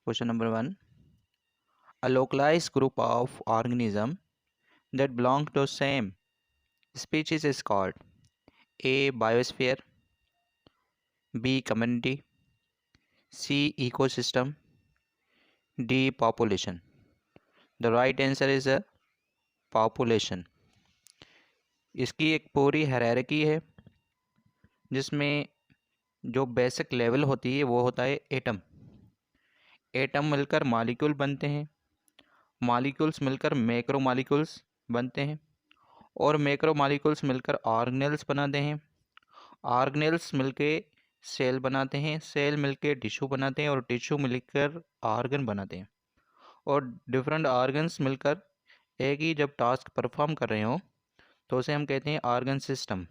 Question number 1. A localized group of organisms that belong to same species is called A. Biosphere, B. Community, C. Ecosystem, D. Population. The right answer is a population. इसकी एक पूरी hierarchy है जिसमें जो basic level होती है वो होता है एटम। एटम मिलकर मॉलिक्यूल बनते हैं, मॉलिक्यूल्स मिलकर मैक्रो मॉलिक्यूल्स बनते हैं और मैक्रो मॉलिक्यूल्स मिलकर ऑर्गेनेल्स बनाते हैं। ऑर्गेनेल्स मिलके सेल बनाते हैं, सेल मिलके टिश्यू बनाते हैं और टिश्यू मिलकर ऑर्गन बनाते हैं। और डिफरेंट ऑर्गन्स मिलकर एक ही जब टास्क परफॉर्म कर रहे हो तो उसे हम कहते हैं ऑर्गन सिस्टम।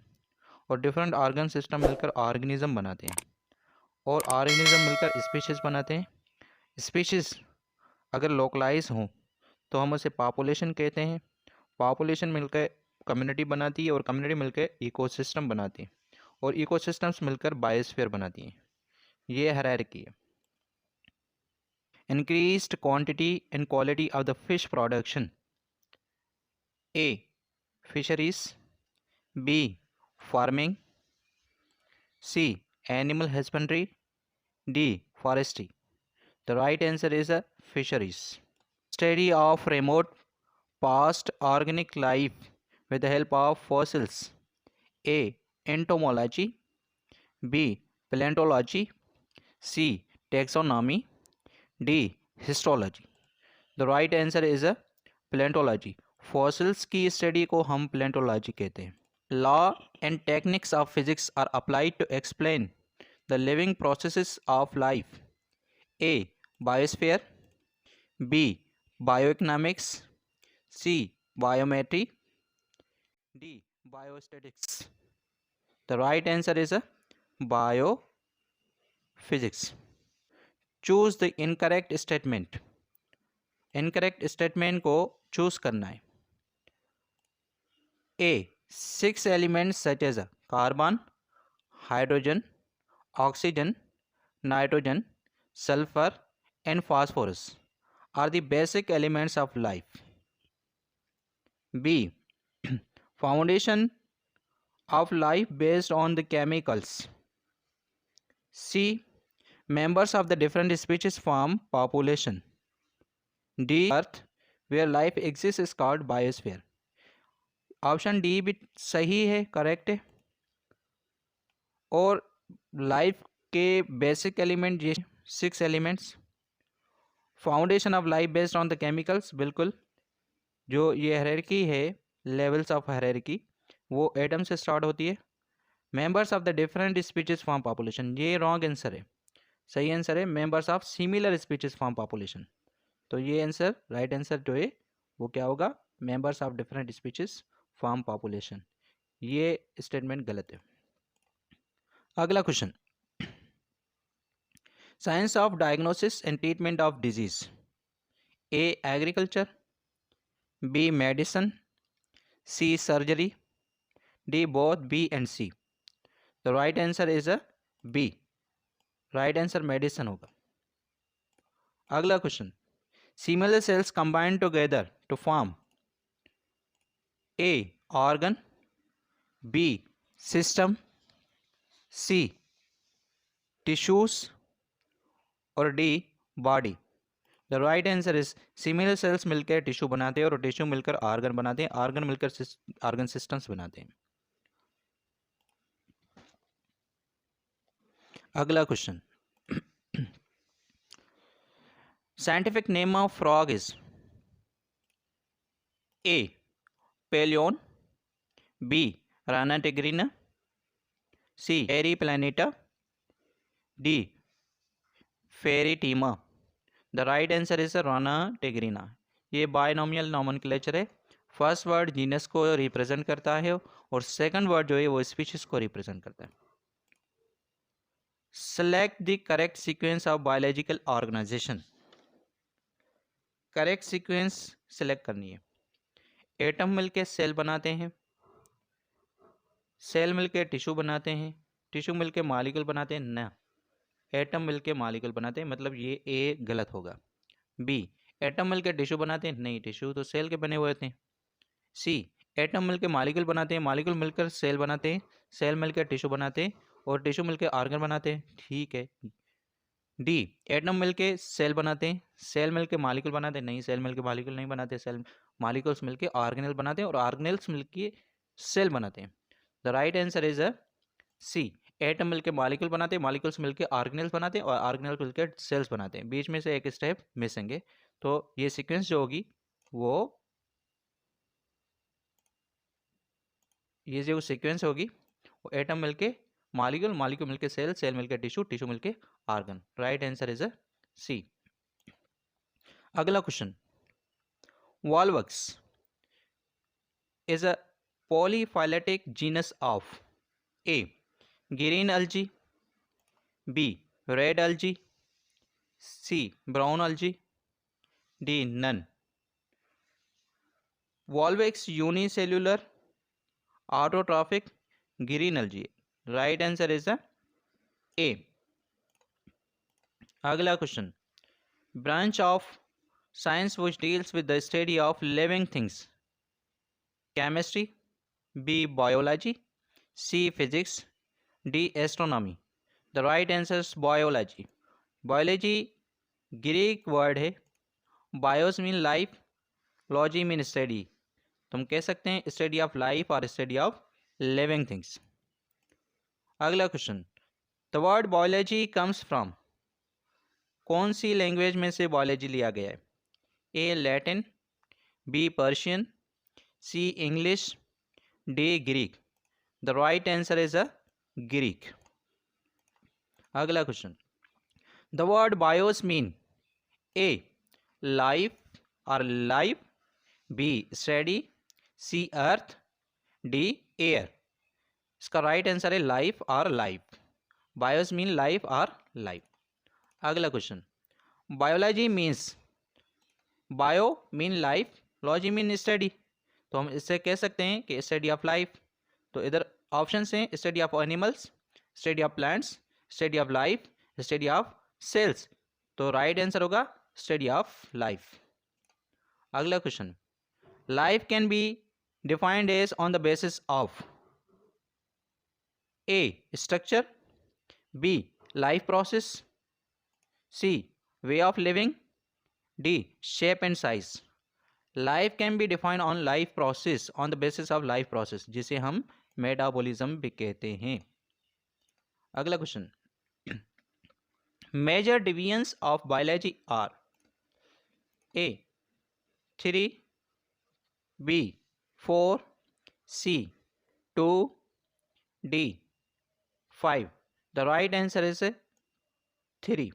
और डिफरेंट ऑर्गन सिस्टम मिलकर ऑर्गेनिज्म बनाते हैं और ऑर्गेनिज्म मिलकर स्पीशीज़ बनाते हैं। स्पीशीज़ अगर लोकलाइज हों तो हम उसे पॉपुलेशन कहते हैं। पॉपुलेशन मिलकर कम्युनिटी बनाती है और कम्युनिटी मिलकर इकोसिस्टम बनाती है और इकोसिस्टम्स मिलकर बायोस्फीयर बनाती हैं। ये हायरार्की है। Increased quantity and quality of the fish production. A. Fisheries, B. Farming, C. Animal husbandry, D. Forestry. The right answer is fisheries. Study of remote past organic life with the help of fossils. A. Entomology, B. Paleontology, C. Taxonomy, D. Histology. The right answer is paleontology. Fossils की study को हम paleontology कहते हैं. Law and techniques of physics are applied to explain the living processes of life. A. Biosphere, B. Bioeconomics, C. Biometry, D. Biostatistics. The right answer is biophysics. Choose the incorrect statement. Incorrect statement को choose करना है. A. 6 elements such as carbon, hydrogen, oxygen, nitrogen, sulfur and phosphorus are the basic elements of life. B. Foundation of life based on the chemicals. C. Members of the different species form population. D. Earth where life exists is called biosphere. Option D भी सही है, correct है। और life के basic element ये 6 elements. Foundation of life based on the chemicals, बिल्कुल। जो ये हायरार्की है, लेवल्स ऑफ हायरार्की, वो एटम से स्टार्ट होती है। Members of the different species form population, ये रॉन्ग आंसर है। सही आंसर है members of similar species form population. तो ये आंसर, राइट आंसर जो है वो क्या होगा? Members of different species form population. ये स्टेटमेंट गलत है। अगला question, science of diagnosis and treatment of disease. A. Agriculture, B. Medicine, C. Surgery, D. Both B and C. The right answer is B. Right answer medicine होगा। अगला question, similar cells combine together to form A. Organ, B. System, C. Tissues और D. Body. The right answer is similar cells मिलकर tissue बनाते हैं और tissue मिलकर organ बनाते हैं, ऑर्गन मिलकर ऑर्गन सिस्टम्स बनाते हैं। अगला question, scientific name of frog is A. Palaemon, B. Rana tigrina, C. Periplaneta, D. Pheretima. The right answer is Rana tigrina. ये बायनोमियल नॉमेनक्लेचर है। फर्स्ट वर्ड जीनस को represent करता है और सेकंड वर्ड जो है वो स्पीशीज को रिप्रेजेंट करता है। Select the correct sequence of biological organisation. Correct sequence select करनी है। एटम मिलके सेल बनाते हैं, सेल मिलके टिश्यू बनाते हैं, टिश्यू मिलके मॉलिक्यूल बनाते हैं ना। एटम मिलके मॉलिक्यूल बनाते हैं, मतलब ये ए गलत होगा। बी, एटम मिलके टिश्यू बनाते हैं, नहीं, टिश्यू तो सेल के बने हुए थे। सी, एटम मिलके मॉलिक्यूल बनाते हैं, मॉलिक्यूल मिलकर सेल बनाते हैं, सेल मिलकर टिश्यू बनाते हैं, और टिश्यू मिलकर ऑर्गन बनाते हैं, ठीक है। डी, एटम मिलके सेल बनाते हैं, सेल मिलके मॉलिक्यूल बनाते हैं, नहीं, सेल मिलके मॉलिक्यूल नहीं बनाते, सेल मॉलिक्यूल्स मिलके ऑर्गेनेल बनाते हैं, और ऑर्गेनेल्स मिलके सेल बनाते हैं। The right answer is a C, atom मिलके मॉलिक्यूल बनाते हैं, मॉलिक्यूल्स मिलके ऑर्गेनेल्स बनाते हैं, और ऑर्गेनेल्स मिलके सेल्स बनाते हैं। बीच में से एक स्टेप मिसिंग है, तो ये सीक्वेंस जो होगी वो, ये जो सीक्वेंस होगी वो एटम मिलके मॉलिक्यूल, मॉलिक्यूल मिलके सेल, सेल मिलके टिश्यू, टिश्यू मिलके organ. Right answer is a C. अगला क्वेश्चन, Volvox is a polyphyletic genus of A. Green algae, B. Red algae, C. Brown algae, D. None. Volvox unicellular, autotrophic, green algae. Right answer is A. अगला question, branch of science which deals with the study of living things. Chemistry, B. Biology, C. Physics, D. Astronomy. The right answer is biology. Biology Greek word है, bios mean life, logy mean study, तो हम कह सकते हैं study of life और study of living things. अगला question, the word biology comes from, कौन सी लैंग्वेज में से बायोलॉजी लिया गया है? A Latin, B Persian, C English, D Greek. The right answer is a Greek. अगला question, the word bios mean A life और लाइफ, बी स्टडी, सी अर्थ, डी एयर। इसका राइट आंसर है लाइफ और लाइफ। बायोस मीन लाइफ और life. अगला question, biology means, bio mean life, logy mean study, तो हम इससे कह सकते हैं कि स्टडी ऑफ लाइफ। तो इधर ऑप्शन हैं study of animals, study of plants, study of life, study of cells, तो राइट आंसर होगा स्टडी ऑफ लाइफ। अगला question, life can be defined as on the basis of A structure, B life process, C way of living, D shape and size. Life can be defined on life process, on the basis of life process, जिसे हम metabolism भी कहते हैं। अगला question, major divisions of biology are A 3, B 4, C 2, D 5। The right answer is 3।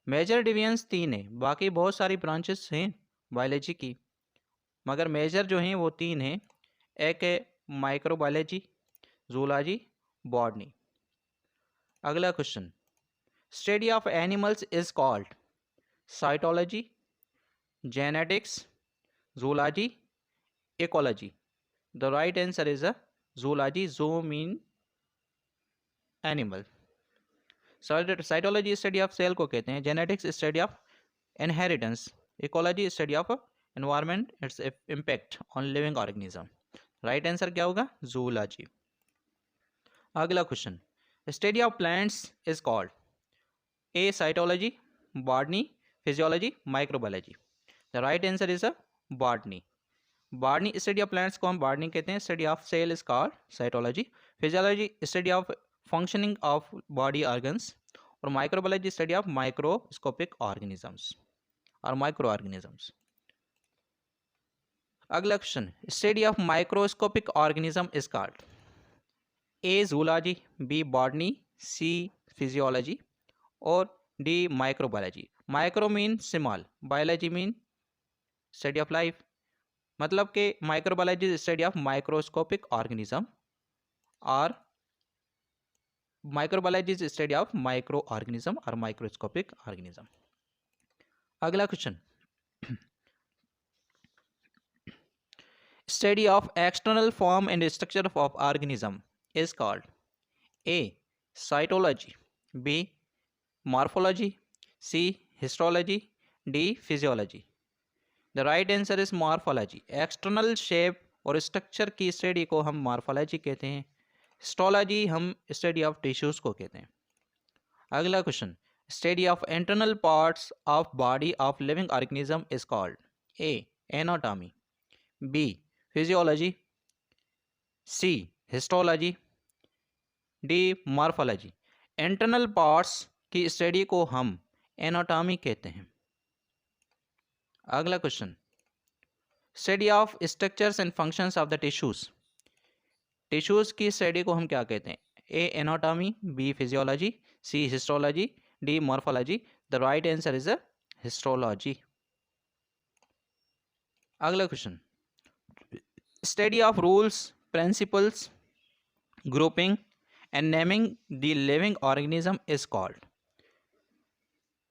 Major divisions 3 है, बाकी बहुत सारी ब्रांचेस हैं बायोलॉजी की, मगर मेजर जो हैं वो 3 हैं। एक है माइक्रोबायोलॉजी, जूलॉजी, बॉटनी। अगला question, study of animals is called cytology, genetics, zoology, ecology. The right answer is zoology, zoo mean animal. Cytology study of cell को कहते हैं, genetics study of inheritance, ecology study of environment, its impact on living organism. Right answer क्या होगा? Zoology. अगला question, study of plants is called A cytology, botany, physiology, microbiology. The right answer is botany. Botany study of plants को हम botany कहते हैं, study of cell is called cytology, physiology study of functioning of body organs, और microbiology study of microscopic organisms और micro organisms. अगला question, study of microscopic organism is called A zoology, B botany, C physiology, और D microbiology. Micro mean small, biology mean study of life, मतलब कि microbiology study of microscopic organism और microbiology study of micro organism और microscopic organism. अगला question, study of external form and structure of organism is called A cytology, B morphology, C histology, D physiology. The right answer is morphology. External shape और structure की study को हम morphology कहते हैं, histology हम study of tissues को कहते हैं। अगला question, study of internal parts of body of living organism is called A anatomy, B physiology, C histology, D morphology. Internal parts की स्टडी को हम एनाटॉमी कहते हैं। अगला question, study of structures and functions of the tissues, tissues की study को हम क्या कहते हैं? A anatomy, B physiology, C histology, D morphology. The right answer is a histology. अगला question, study of rules, principles, grouping and naming the living organism is called.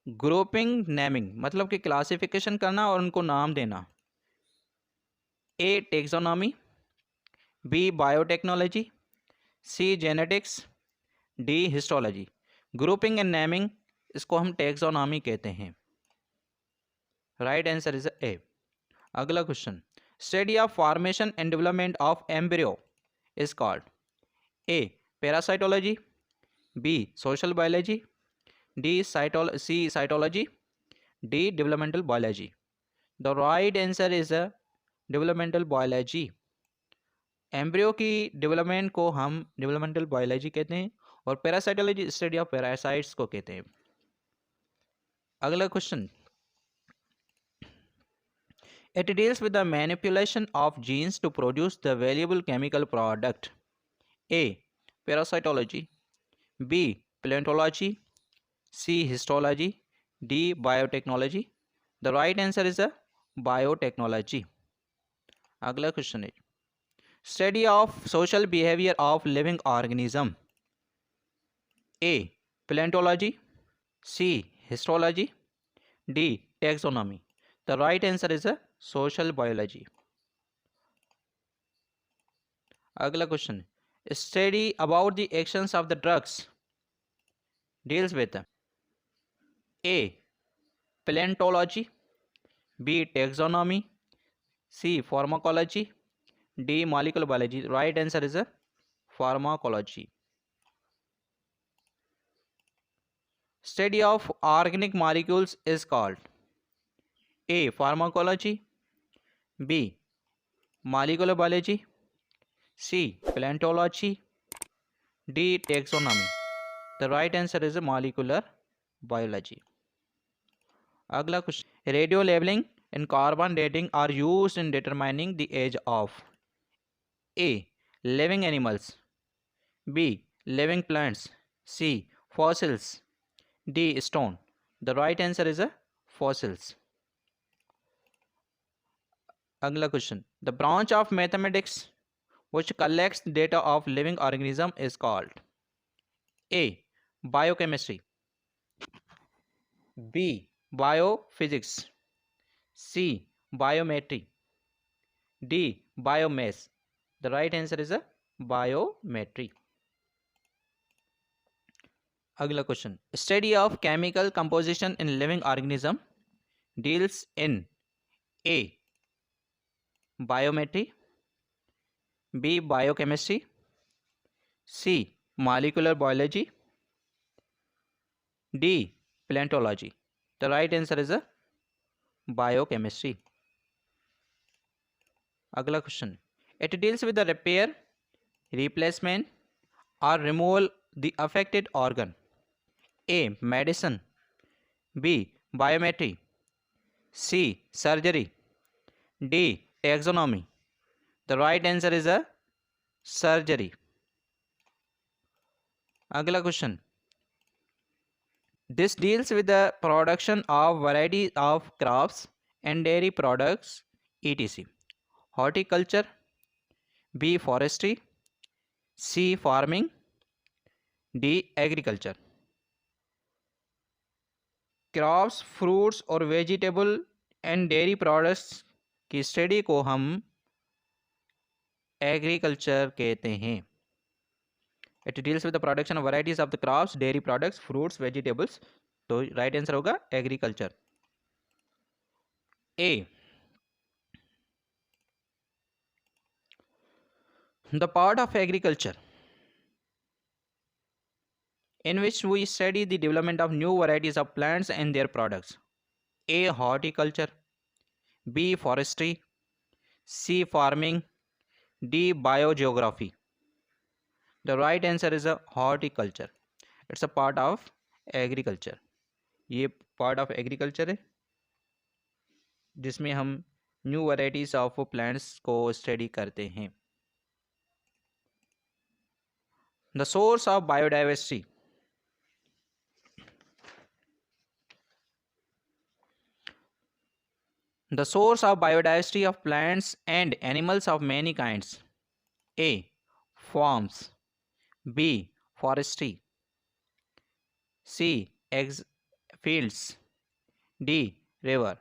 Grouping, naming मतलब कि classification करना और उनको नाम देना। A taxonomy, B biotechnology, C genetics, D histology. Grouping and naming इसको हम टेक्सोनॉमी कहते हैं। Right answer is A. अगला question, study of formation and development of embryo is called A parasitology, B social biology, D C cytology, D developmental biology. The right answer is a developmental biology. Embryo की development को हम developmental biology कहते हैं और parasitology study of parasites को कहते हैं। अगला question, it deals with the manipulation of genes to produce the valuable chemical product. A parasitology, B palaeontology, C histology, D biotechnology. The right answer is a biotechnology. अगला question है, study of social behaviour of living organism. A palaeontology, C histology, D taxonomy. The right answer is a social biology. अगला question, study about the actions of the drugs deals with A palaeontology, B taxonomy, C pharmacology, D molecular biology. Right answer is a pharmacology. Study of organic molecules is called A pharmacology, B molecular biology, C palaeontology, D taxonomy. The right answer is molecular biology. अगला question, radio labelling and carbon dating are used in determining the age of A living animals, B living plants, C fossils, D stone. The right answer is a fossils. अगला question, the branch of mathematics which collects data of living organism is called A biochemistry, B biophysics, C biometry, D biomass. The right answer is a biometry. अगला question, study of chemical composition in living organism deals in A biometry, B biochemistry, C molecular biology, D palaeontology. The right answer is a biochemistry. अगला question, it deals with the repair, replacement और removal the affected organ. A medicine, B biometry, C surgery, D taxonomy. The right answer is a surgery. अगला question, this deals with the production of variety of crops and dairy products etc. Horticulture, B forestry, C farming, D agriculture. Crops, fruits और vegetable and dairy products की study को हम agriculture कहते हैं। It deals with the production of varieties of the crops, dairy products, fruits, vegetables. तो right answer होगा agriculture. A, the part of agriculture in which we study the development of new varieties of plants and their products. A. Horticulture. B. Forestry. C. Farming. D. Biogeography. The right answer is a horticulture. It's a part of agriculture. ये part of agriculture है जिसमें हम new varieties of plants को study करते हैं. The source of biodiversity. The source of biodiversity of plants and animals of many kinds. A. Farms. B. Forestry. C. Fields. D. River.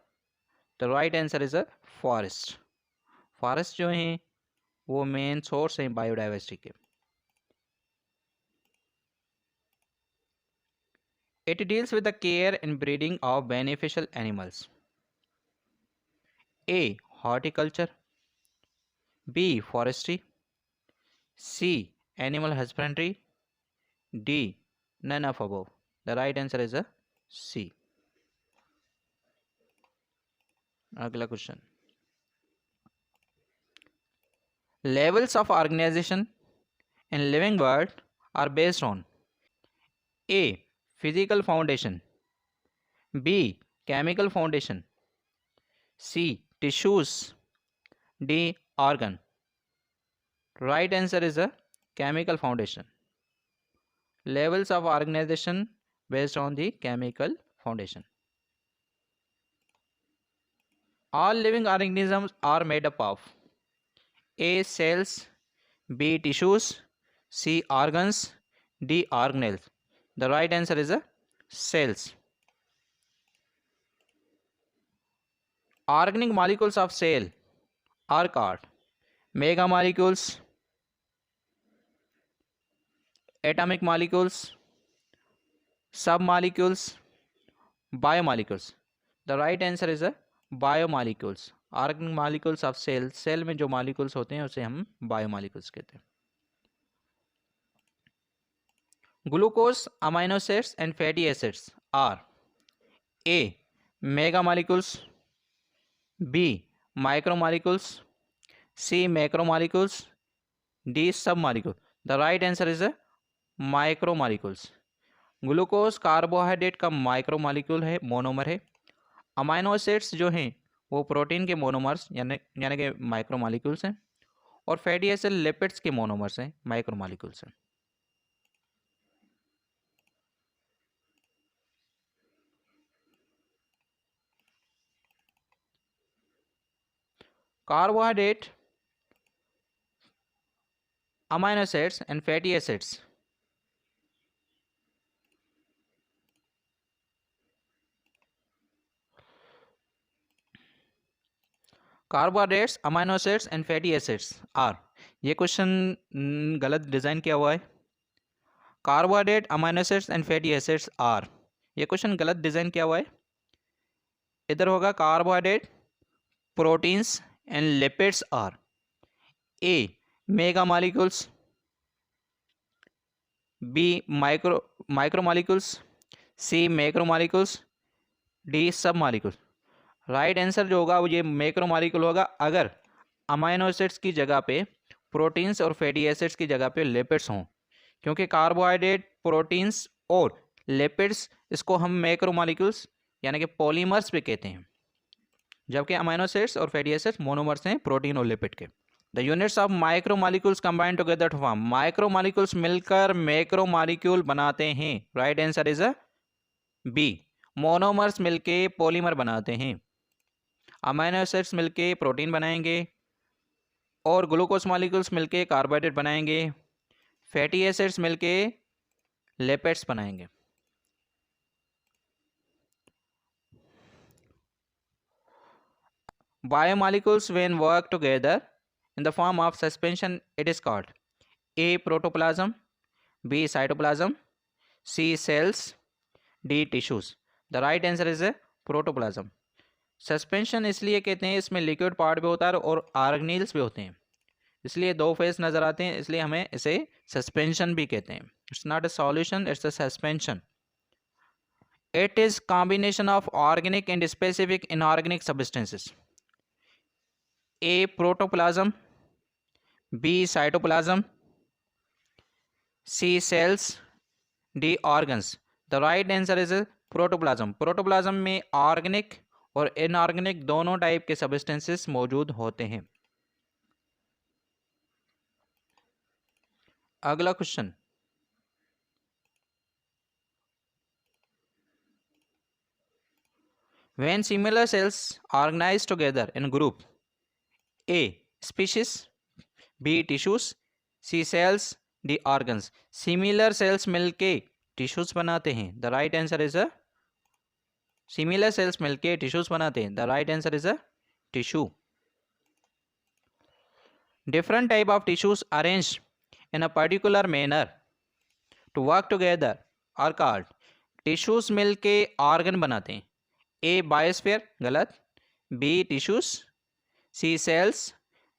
The right answer is a forest. Forest जो हैं वो main source हैं biodiversity के. It deals with the care and breeding of beneficial animals. A. Horticulture. B. Forestry. C. Animal husbandry. D. None of above. The right answer is a C. अगला question. Levels of organization in living world are based on A. Physical foundation. B. Chemical foundation. C. Tissues. D. Organ. Right answer is a chemical foundation. Levels of organization based on the chemical foundation. All living organisms are made up of A. Cells. B. Tissues. C. Organs. D. Organelles. The right answer is a cells. Organic molecules of cell are called megamolecules, atomic molecules, submolecules, biomolecules. The right answer is a biomolecules. Organic molecules of cell में जो molecules होते हैं उसे हम biomolecules कहते हैं. Glucose, amino acids and fatty acids are A. Megamolecules. B. Micromolecules. C. Macromolecules. D. Submolecules. The right answer is a micromolecules. Glucose carbohydrate का micromolecule है, मोनोमर है. अमाइनो एसिड्स जो हैं वो प्रोटीन के मोनोमर्स यानी कि माइक्रोमॉलिक्यूल्स हैं. और फैटी एसिड लिपिड्स के मोनोमर्स हैं, माइक्रोमॉलिक्यूल्स हैं. Carbohydrate, amino acids and fatty acids carbohydrates, amino acids and fatty acids are. ये क्वेश्चन गलत डिज़ाइन किया हुआ है. Carbohydrate, amino acids and fatty acids are. ये क्वेश्चन गलत डिज़ाइन किया हुआ है. इधर होगा carbohydrate, proteins and lipids are A mega molecules, B micro molecules, C macro molecules, D sub molecules. Right answer जो होगा वो ये मैक्रो मॉलिक्यूल होगा अगर अमाइनो एसिड्स की जगह पे प्रोटीन्स और फैटी एसिड्स की जगह पे लिपिड्स हों. क्योंकि कार्बोहाइड्रेट, प्रोटीन्स और लिपिड्स इसको हम मैक्रो मॉलिक्यूल्स यानी कि पॉलीमर्स भी कहते हैं, जबकि अमाइनो एसिड्स और फैटी एसिड्स मोनोमर्स हैं प्रोटीन और लिपिड के. The units of micro molecules combine together to form. Micro molecules मिलकर मैक्रो मॉलिक्यूल बनाते हैं. Right answer is a B. Monomers मिलके पॉलीमर बनाते हैं. अमाइनो एसिड्स मिलके प्रोटीन बनाएंगे और ग्लूकोज मॉलिक्यूल्स मिलके कार्बोहाइड्रेट बनाएंगे. फैटी एसिड्स मिलके लिपिड्स बनाएंगे. Biomolecules when work together in the form of suspension it is called A. Protoplasm, B. Cytoplasm, C. Cells, D tissues. The right answer is protoplasm. Suspension इसलिए कहते हैं, इसमें liquid part भी होता है और ऑर्गेनेल्स भी होते हैं, इसलिए दो फेस नजर आते हैं, इसलिए हमें इसे सस्पेंशन भी कहते हैं। It's not a solution, it's a suspension. It is combination of organic and specific inorganic substances. A protoplasm, B cytoplasm, C cells, D organs. The right answer is protoplasm. Protoplasm में organic और inorganic दोनों type के substances मौजूद होते हैं। अगला question, when similar cells organize together in group, A species, B tissues, C cells, D organs। Similar cells मिलके tissues बनाते हैं, the right answer is a similar cells मिलके टिश्यूज बनाते हैं, the right answer is a tissue. Different type of tissues arrange in a particular manner to work together are called. Tissues मिलके organ बनाते हैं। A biosphere, गलत। B tissues, C cells,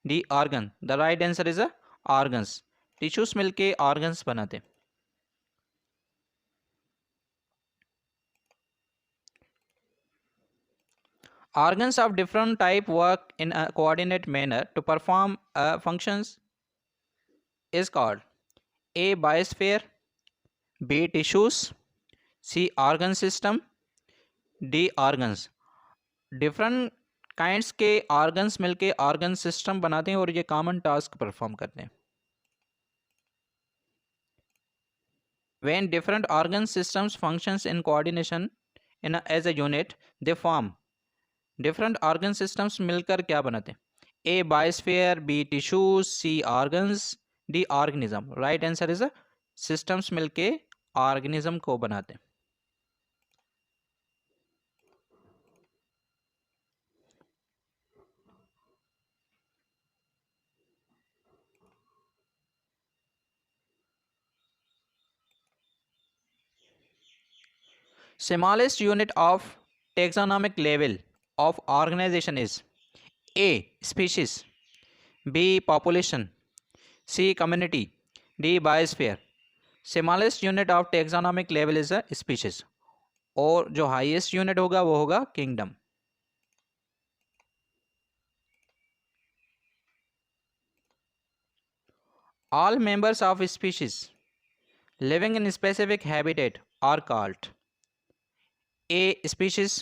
D organ. The right answer is organs. Tissues मिलके organs बनाते। Organs of different type work in a coordinate manner to perform functions is called A biosphere, B tissues, C organ system, D organs। Different kinds के organs मिलके organ system बनाते हैं और ये common task perform करते हैं। When different organ systems functions in coordination as a unit, they form। Different organ systems मिलकर क्या बनाते हैं? A biosphere, B tissues, C organs, D organism. Right answer is systems मिलके ऑर्गेनिज्म को बनाते हैं। Smallest unit of taxonomic level of organization is A species, B population, C community, D biosphere। Smallest unit of taxonomic level is a species और जो highest unit होगा वो होगा kingdom. All members of species living in specific habitat are called A species,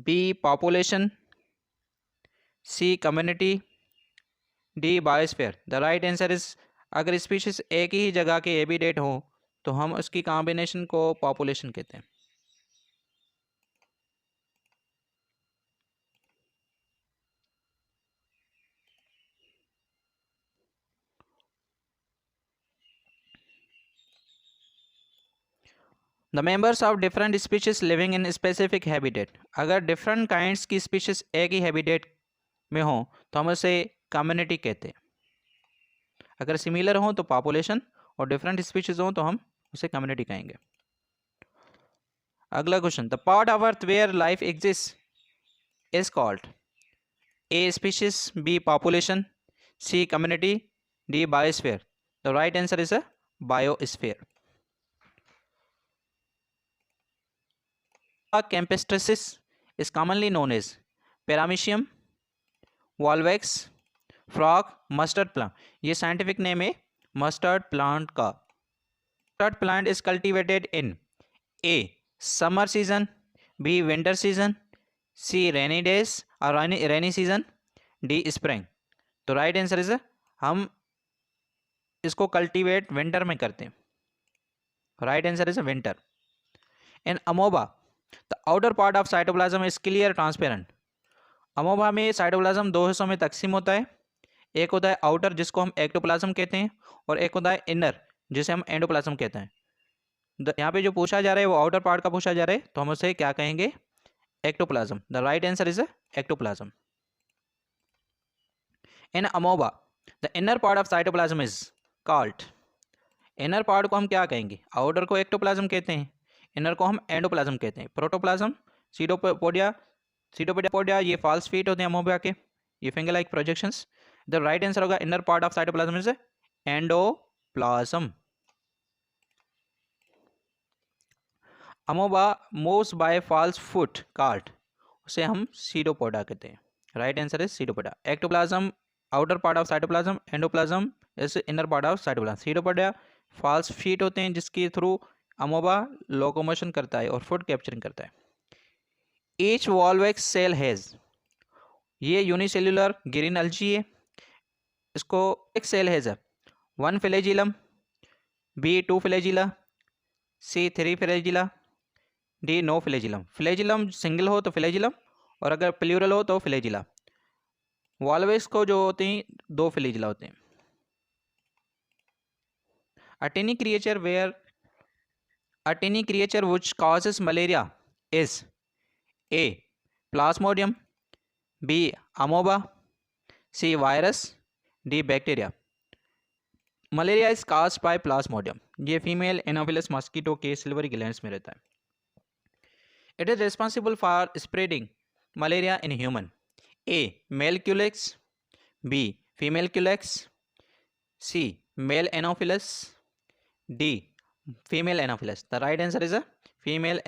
B population, C community, D biosphere। The right answer is, अगर species एक ही जगह के habitat हो तो हम उसकी कॉम्बिनेशन को पॉपुलेशन कहते हैं। The members of different species living in specific habitat. अगर डिफरेंट काइंड्स की स्पीशीज एक ही हैबिटेट में हो तो हम उसे कम्युनिटी कहते हैं। अगर सिमिलर हो तो पॉपुलेशन और डिफरेंट स्पीशीज हो तो हम उसे कम्युनिटी कहेंगे। अगला question, the part of earth where life exist is called A species, B population, C community, D biosphere. The right answer is a biosphere. Campestris is commonly known as Paramecium, Volvax, frog, mustard plant। ये scientific name है mustard plant का। Mustard plant is cultivated in A summer season, B winter season, C rainy days और rainy season, D spring. तो right answer is, हम इसको cultivate winter में करते हैं। Right answer is winter. In amoeba the outer part of cytoplasm is clear transparent. Amoeba में cytoplasm दो हिस्सों में तकसीम होता है, एक होता है आउटर जिसको हम एक्टोप्लाज्म कहते हैं और एक होता है इनर जिसे हम एंडोप्लाज्म कहते हैं। यहाँ पे जो पूछा जा रहा है वो आउटर पार्ट का पूछा जा रहा है तो हम उसे क्या कहेंगे? Ectoplasm. The right answer is ectoplasm. In amoeba the inner part of cytoplasm is called. Inner part को हम क्या कहेंगे? आउटर को एक्टोप्लाज्म कहते हैं, इनर को हम एंडोप्लाज्म कहते हैं। प्रोटोप्लाज्म, सीडोपोडिया, सीडोपोडिया ये फॉल्स फीट होते हैं अमोबा के, ये finger like projections. The right answer होगा inner part of cytoplasm is endoplasm. Amoeba moves by false foot cart, उसे हम सीडोपोडा कहते हैं। Right answer is pseudopoda. Ectoplasm outer part of cytoplasm, endoplasm is inner part of cytoplasm. Pseudopoda false feet होते हैं जिसके through अमोबा locomotion करता है और फूड कैप्चरिंग करता है। ईच वॉल्वेक्स सेल हैज, ये यूनिसेल्युलर ग्रीन एल्गी है, इसको एक cell has 1 flagellum, B 2 flagella, C 3 flagella, D no flagellum. Flagellum single हो तो फ्लैजिलम और अगर प्लूरल हो तो फ्लैजिला। वॉल्वेक्स को जो होते हैं 2 फ्लैजिला होते हैं। A tiny creature which causes malaria is A. Plasmodium, B. Amoeba, C. Virus, D. Bacteria. Malaria is caused by Plasmodium. ये फीमेल एनोफिलस मॉस्किटो के सिल्वरी ग्लैंड्स में रहता है। It is responsible for spreading malaria in human. A. Male culex, B. Female culex, C. Male Anopheles, D. Female Anopheles. The right answer is a female